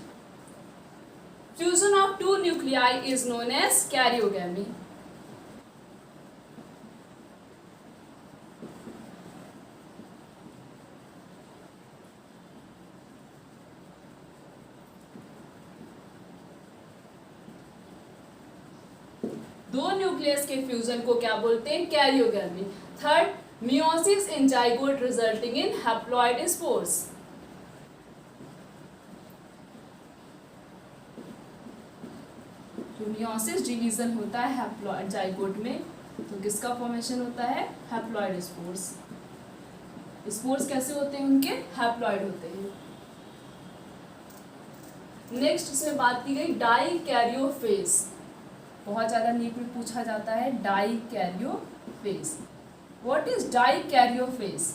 S1: fusion of two nuclei is known as karyogamy. दो nucleus के fusion को क्या बोलते हैं? Karyogamy. Third, meiosis in zygote resulting in haploid spores. जो मियोसिस डिवीजन होता है haploid zygote में, तो किसका फॉर्मेशन होता है? Haploid spores. स्पोर्स कैसे होते हैं उनके? हैप्लॉइड होते हैं. नेक्स्ट इसमें बात की गई डाई कैरियोफेज. बहुत ज़्यादा नीट में पूछा जाता है dikaryophase. What is dikaryophase?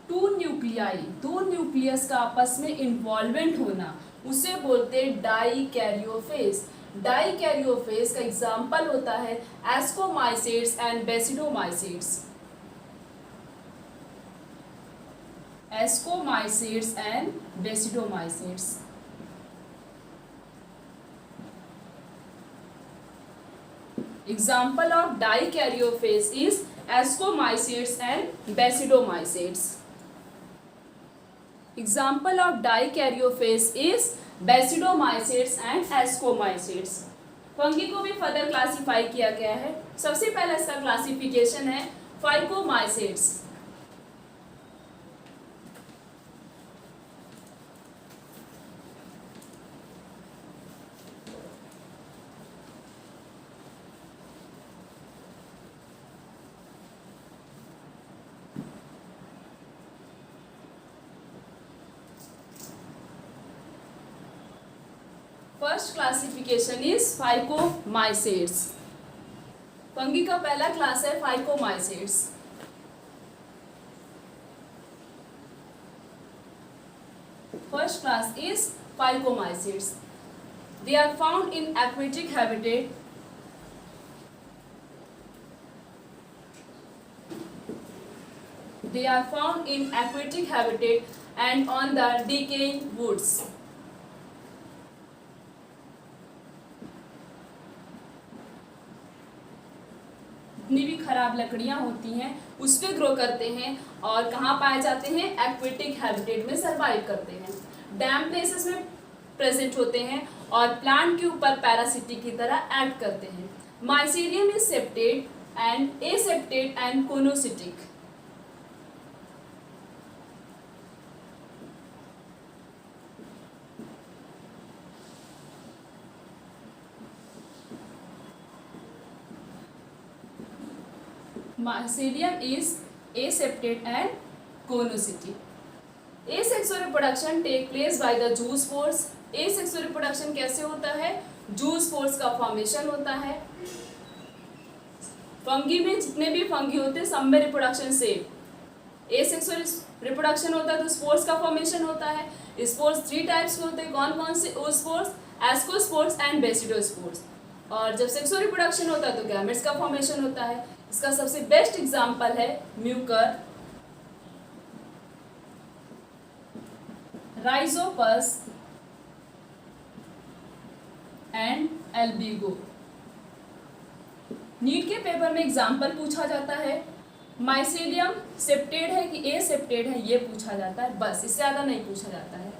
S1: Two nuclei, दो न्यूक्लियस का आपस में इन्वॉल्वमेंट होना, उसे बोलते हैं डाई कैरियोफेज. डाई कैरियोफेज का एग्जाम्पल होता है ascomycetes and basidiomycetes. Ascomycetes and basidiomycetes. Example of dikaryophase is ascomycetes and basidomycetes. Example of dikaryophase is basidomycetes and ascomycetes. Fungi को भी फर्दर क्लासिफाई किया गया है. सबसे पहला इसका क्लासिफिकेशन है phycomycetes. First classification is phycomycetes. Fungi का पहला क्लास है phycomycetes. First class is phycomycetes. They are found in aquatic habitat. They are found in aquatic habitat and on the decaying woods. जितनी भी खराब लकड़ियां होती हैं उस पे ग्रो करते हैं और कहाँ पाए जाते हैं? एक्वेटिक हैबिटेट में सर्वाइव करते हैं. डैम प्लेसेस में प्रेजेंट होते हैं और प्लांट के ऊपर पैरासिटिक की तरह एक्ट करते हैं. Mycelium is septate and aseptate and coenocytic. Mycelium is aseptate and conocytic. Asexual reproduction take place by the juice force. Asexual reproduction कैसे होता है? जूस फोर्स का फॉर्मेशन होता है. फंगी में जितने भी फंगी होते हैं सब में रिप्रोडक्शन सेम. एसेक्सुअल रिप्रोडक्शन होता है तो स्पोर्स का फॉर्मेशन होता है. स्पोर्स थ्री टाइप्स के होते हैं. कौन कौन से? ओस्पोर्स, एस्कोस्पोर्स एंड बेसिडोस्पोर्स. और जब सेक्सुअल रिप्रोडक्शन होता है तो गैमेट्स का फॉर्मेशन होता है. इसका सबसे बेस्ट एग्जाम्पल है mucor, rhizopus and albugo. NEET के पेपर में एग्जाम्पल पूछा जाता है. माइसेलियम सेप्टेड है कि एसेप्टेड है ये पूछा जाता है, बस इससे ज़्यादा नहीं पूछा जाता है.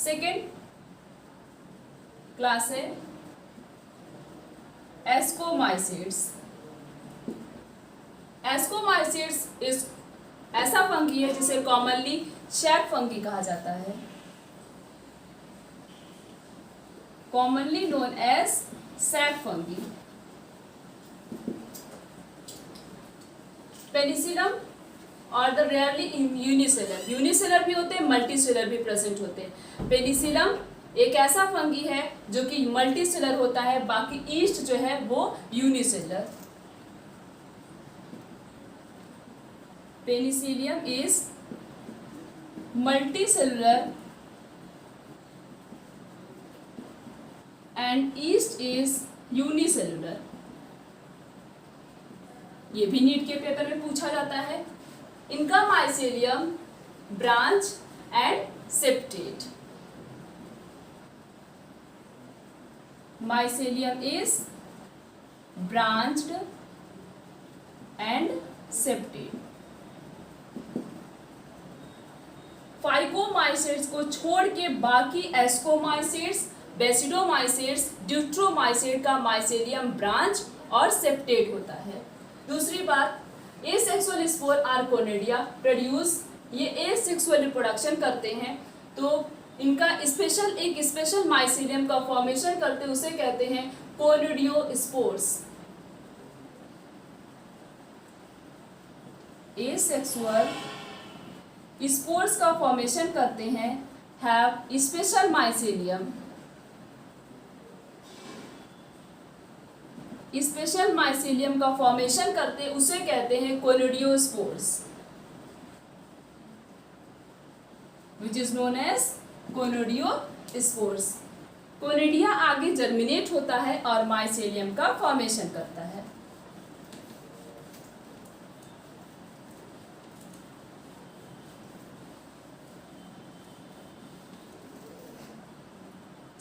S1: सेकेंड क्लास है एस्कोमाइसिड्स। एस्कोमाइसिड्स इस ऐसा फंगी है जिसे कॉमनली शैक फंगी कहा जाता है, commonly known as sac fungi. Penicillium और द रेयरली यूनिसेलर, यूनिसेलर भी होते हैं, मल्टीसेलर भी प्रेजेंट होते हैं। पेनिसिलम एक ऐसा फंगी है जो कि मल्टीसेलर होता है, बाकी ईस्ट जो है वो unicellular. Penicillium is multicellular and east is unicellular. ये भी नीट के पेपर में पूछा जाता है। इनका mycelium branch and septate. Mycelium is branched and septate. Phycomycetes को छोड़ के बाकी एस्कोमाइसेट्स, बेसिडोमाइसेट्स, ड्यूट्रोमाइसेट का माइसेलियम ब्रांच और सेप्टेट होता है। दूसरी बात, asexual spore or conidia produce, ये एसेक्सुअल रिप्रोडक्शन करते हैं, तो इनका एक स्पेशल माइसेलियम का फॉर्मेशन करते हैं, उसे कहते हैं कोनिडियोस्पोर्स। एसेक्सुअल स्पोर्स का फॉर्मेशन करते हैं, have special mycelium. Special mycelium का फॉर्मेशन करते उसे कहते हैं conidiospores, which is known as conidiospores. Conidia आगे जर्मिनेट होता है और माइसेलियम का फॉर्मेशन करता है।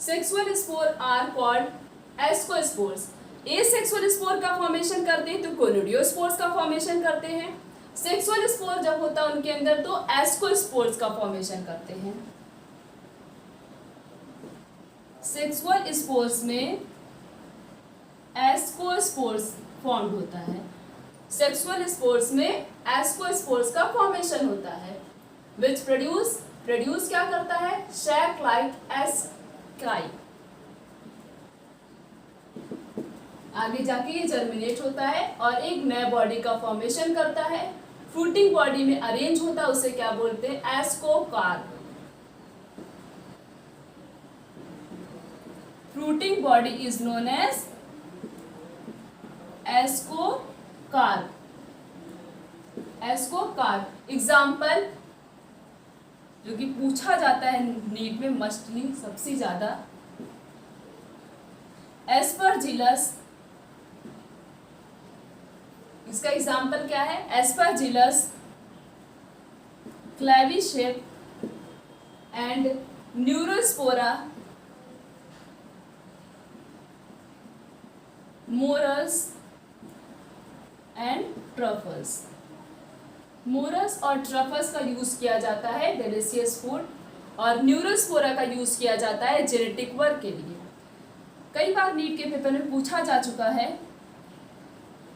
S1: Sexual spore are called ascospores. Asexual spore का फॉर्मेशन करते हैं तो कोनिडियोस्पोर्स का फॉर्मेशन करते हैं। सेक्सुअल स्पोर जब होता है उनके अंदर तो एस्कोस्पोर्स का फॉर्मेशन करते हैं। सेक्सुअल स्पोर्स में एस्कोस्पोर्स फॉर्म होता है, सेक्सुअल स्पोर्स में एस्कोस्पोर्स का फॉर्मेशन होता है, विच प्रोड्यूस क्या करता है, शैक लाइक एस्काई। आगे जाके ये जर्मिनेट होता है और एक नए बॉडी का फॉर्मेशन करता है, फ्रूटिंग बॉडी में अरेंज होता है, उसे क्या बोलते हैं, ascocarp. Fruiting body is known as ascocarp. Ascocarp example जो कि पूछा जाता है नीट में मस्टली सबसे ज्यादा, एस्परजिलस। इसका एग्जाम्पल क्या है, Aspergillus, Claviceps and Neurospora, morels and truffles. Morels और ट्रफल्स का यूज किया जाता है डेलिशियस फूड और न्यूरोस्पोरा का यूज किया जाता है जेनेटिक वर्क के लिए। कई बार नीट के पेपर में पूछा जा चुका है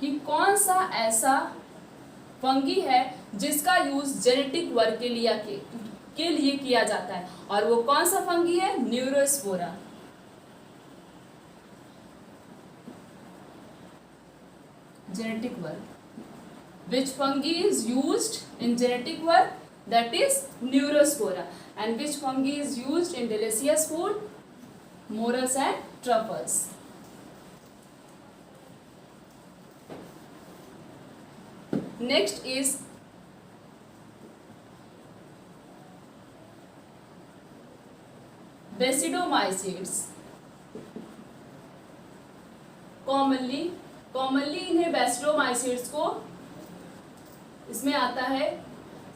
S1: कि कौन सा ऐसा फंगी है जिसका यूज जेनेटिक वर्क के लिए किया जाता है, और वो कौन सा फंगी है, Neurospora. Genetic work, which fungi is used in genetic work, that is neurospora, and which fungi is used in delicious food, morus and truffles. Next is basidomycetes. Commonly इन्हें बेसिडोमाइसेट्स को इसमें आता है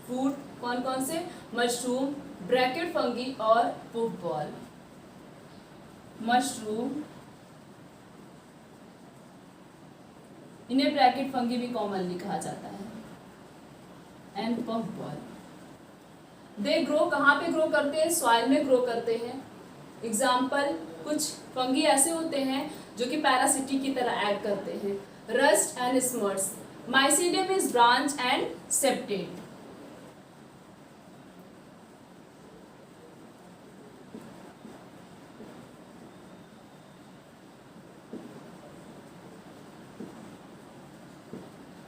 S1: फ्रूट, कौन कौन से, mushroom, bracket fungi और puff ball. Mushroom, इन्हें ब्रैकेट फंगी भी कॉमनली कहा जाता है, and puff ball. They grow कहाँ पे ग्रो करते हैं, सॉइल में ग्रो करते हैं, एग्जाम्पल, कुछ फंगी ऐसे होते हैं जो कि पैरासिटी की तरह एक्ट करते हैं। Rust and smuts. Mycelium is branch and septate.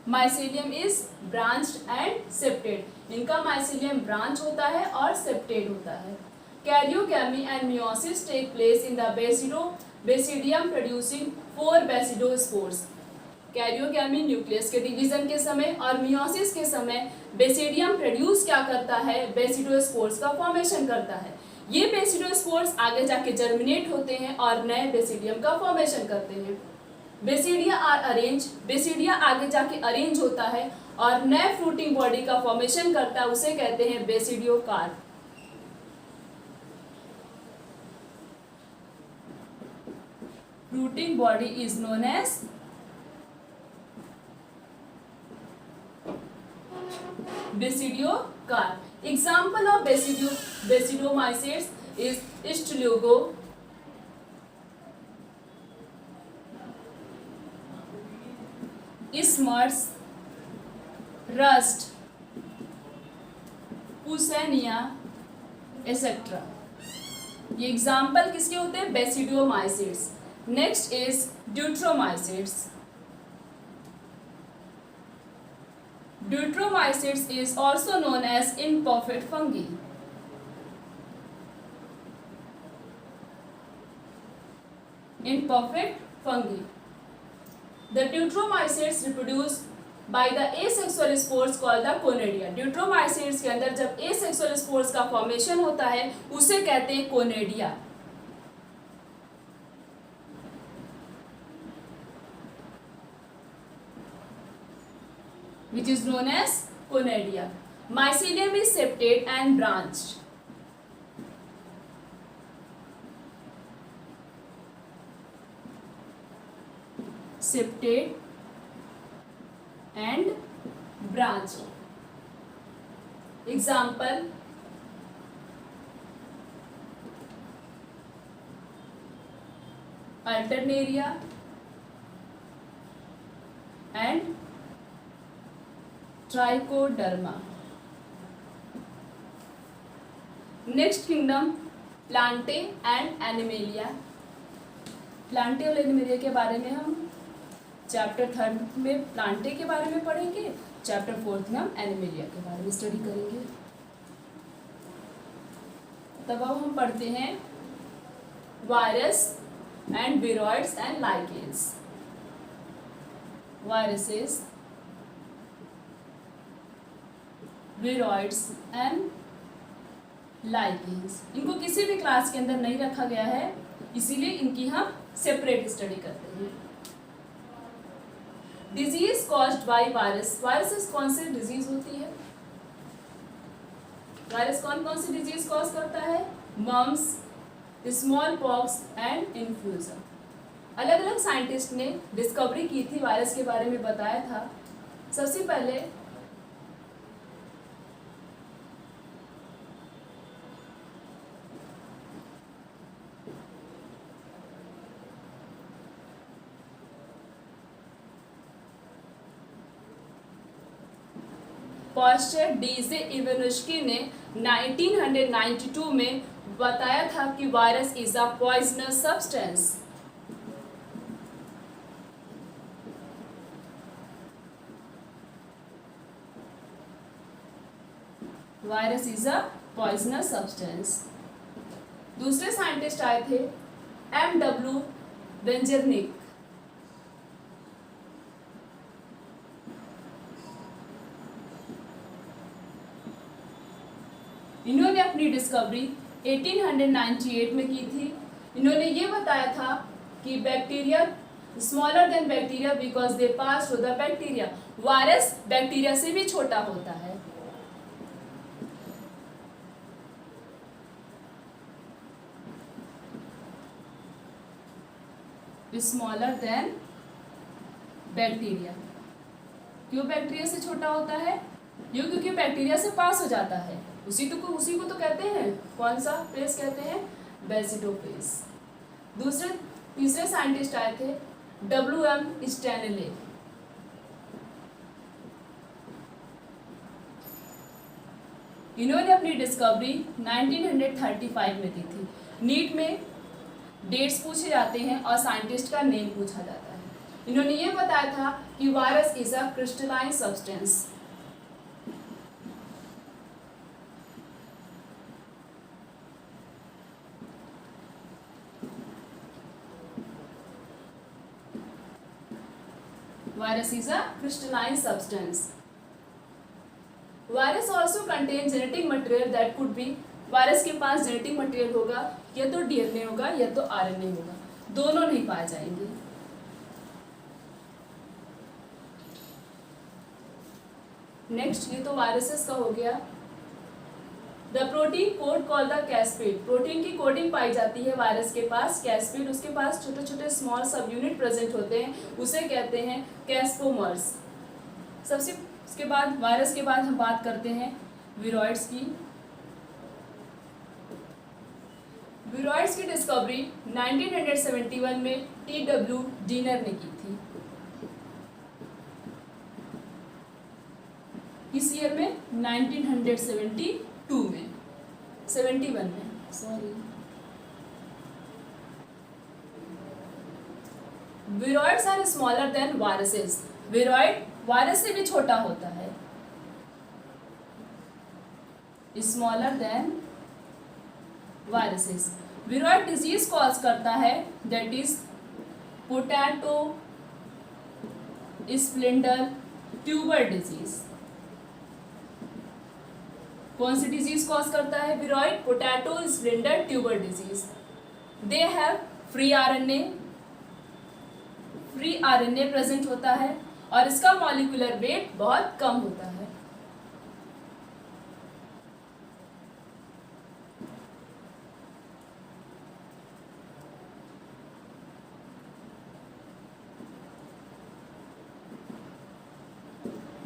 S1: Mycelium is branched and septate. इनका माइसीलियम ब्रांच होता है और सेप्टेड होता है। Karyogamy and meiosis take place in the basidium producing 4 basidiospores. Karyogamy nucleus के डिवीजन के समय और मियोसिस के समय बेसिडियम प्रोड्यूस क्या करता है, बेसिडोस्पोर्स का फॉर्मेशन करता है। ये बेसिडोस्पोर्स आगे जाके जर्मिनेट होते हैं और नए बेसिडियम का फॉर्मेशन करते हैं। Basidia are arrange. बेसिडिया आगे जाके अरेंज होता है और नए फ्रूटिंग बॉडी का फॉर्मेशन करता है, उसे कहते हैं basidiocarp. Fruiting body is known as basidiocarp. Example of basidiomycetes is Ustilago, smuts, rust, Puccinia etcetera. ये एग्जाम्पल किसके होते हैं, basidiomycetes. Next is deuteromycetes. Deuteromycetes is also known as imperfect fungi. Imperfect fungi. The deuteromycetes reproduce by the asexual spores called the conadia. deuteromycetes के अंदर जब asexual spores का formation होता है उसे कहते हैं conidia. which is known as conadia. Mycelium is septate and branched. Septate and branched. Example, Alternaria and Trichoderma. Next kingdom, Plantae and Animalia. Plantae और Animalia के बारे में हम चैप्टर 3 में प्लांटे के बारे में पढ़ेंगे, चैप्टर 4 में हम एनिमेलिया के बारे में स्टडी करेंगे। तब अब हम पढ़ते हैं virus and viroids and lichens. Viruses, viroids and lichens, इनको किसी भी क्लास के अंदर नहीं रखा गया है, इसीलिए इनकी हम सेपरेट स्टडी करते हैं। Disease caused by virus. Viruses कौन सी डिजीज होती है, वायरस कौन कौन सी डिजीज कॉज करता है, mumps, smallpox and influenza. अलग अलग साइंटिस्ट ने डिस्कवरी की थी, वायरस के बारे में बताया था। सबसे पहले पॉस्चर डीजे इवानुश्की ने 1992 में बताया था कि virus is a poisonous substance. Virus is a poisonous substance. दूसरे साइंटिस्ट आए थे M.W. वेंजरनिक। इन्होंने अपनी डिस्कवरी 1898 में की थी। इन्होंने ये बताया था कि bacteria smaller than bacteria because they pass through the bacteria. Virus bacteria से भी छोटा होता है। Smaller then bacteria. क्यों बैक्टीरिया से छोटा होता है, क्योंकि बैक्टीरिया से पास हो जाता है। उसी को तो कहते हैं, कौन सा फेस कहते हैं, बेसिडोफेज। तीसरे साइंटिस्ट आए थे WM स्टैनले। इन्होंने अपनी डिस्कवरी 1935 में की थी। नीट में डेट्स पूछे जाते हैं और साइंटिस्ट का नेम पूछा जाता है। इन्होंने ये बताया था कि virus is a crystalline substance. Virus is a crystalline substance. Virus also contains genetic material that could be, virus के पास जेनेटिक मटेरियल होगा, या तो DNA होगा या तो RNA होगा, दोनों नहीं पाए जाएंगे। नेक्स्ट, ये तो वायरसेस का हो गया। The protein coat called the capsid. Protein की कोडिंग पाई जाती है वायरस के पास कैस्पेड, उसके पास छोटे छोटे स्मॉल सब यूनिट प्रेजेंट होते हैं, उसे कहते हैं कैस्पोमर्स। सबसे उसके बाद वायरस के बाद हम बात करते हैं विरॉइड्स की। विरॉइड्स की डिस्कवरी 1971 में TW डीनर ने की थी। किस ईयर में? 1972 में, 71 में, sorry. Viroids are smaller than viruses. Viroid virus से भी छोटा होता है, smaller than viruses. Viroid disease cause करता है, that is potato spindle tuber disease. कौन सी डिजीज कॉज करता है viroid? Potato spindle tuber disease. They have free RNA present होता है और इसका मॉलिक्यूलर वेट बहुत कम होता है।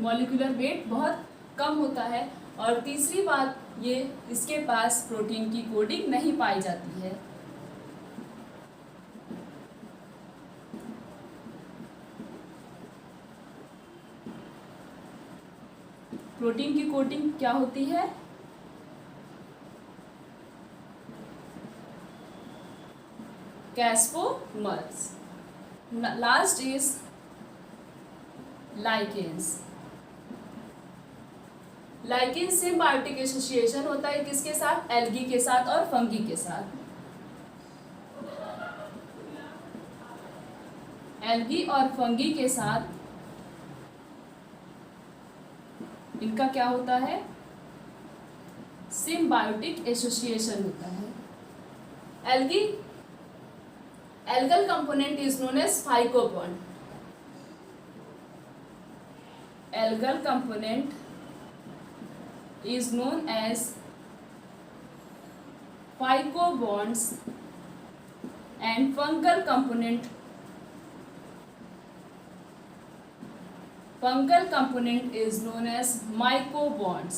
S1: मॉलिक्यूलर वेट बहुत कम होता है। और तीसरी बात, ये इसके पास प्रोटीन की कोडिंग नहीं पाई जाती है। प्रोटीन की कोडिंग क्या होती है? कैस्पोमर्स। Last is lichens. लाइकेंस से बायोटिक एसोसिएशन होता है किसके साथ? एल्गी के साथ और फंगी के साथ। एल्गी और फंगी के साथ इनका क्या होता है? सिम्बायोटिक एसोसिएशन होता है। Algal component is known as phycobiont. Algal component is known as phycobonds and fungal component is known as mycobonds.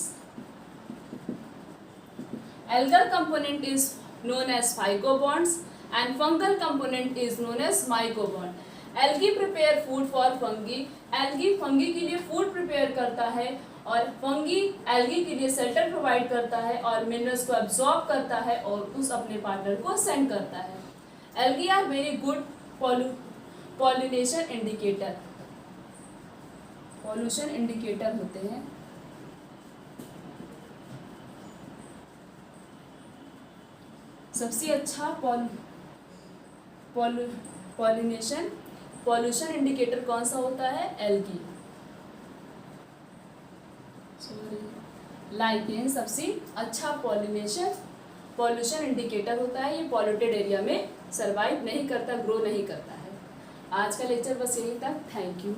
S1: Algal component is known as phycobonds and fungal component is known as mycobond. Algae prepare food for fungi. Algae fungi के लिए food prepare करता है और fungi algae के लिए shelter provide करता है और मिनरल्स को एब्जॉर्ब करता है और उस अपने पार्टनर को सेंड करता है। Algae are very good pollination indicator. Pollution indicator होते हैं। सबसे अच्छा पॉल्यूशन इंडिकेटर कौन सा होता है? एल्गी। लाइकेन सबसे अच्छा पॉल्यूशन इंडिकेटर होता है। ये पॉल्यूटेड एरिया में सरवाइव नहीं करता, ग्रो नहीं करता है। आज का लेक्चर बस यहीं तक। Thank you.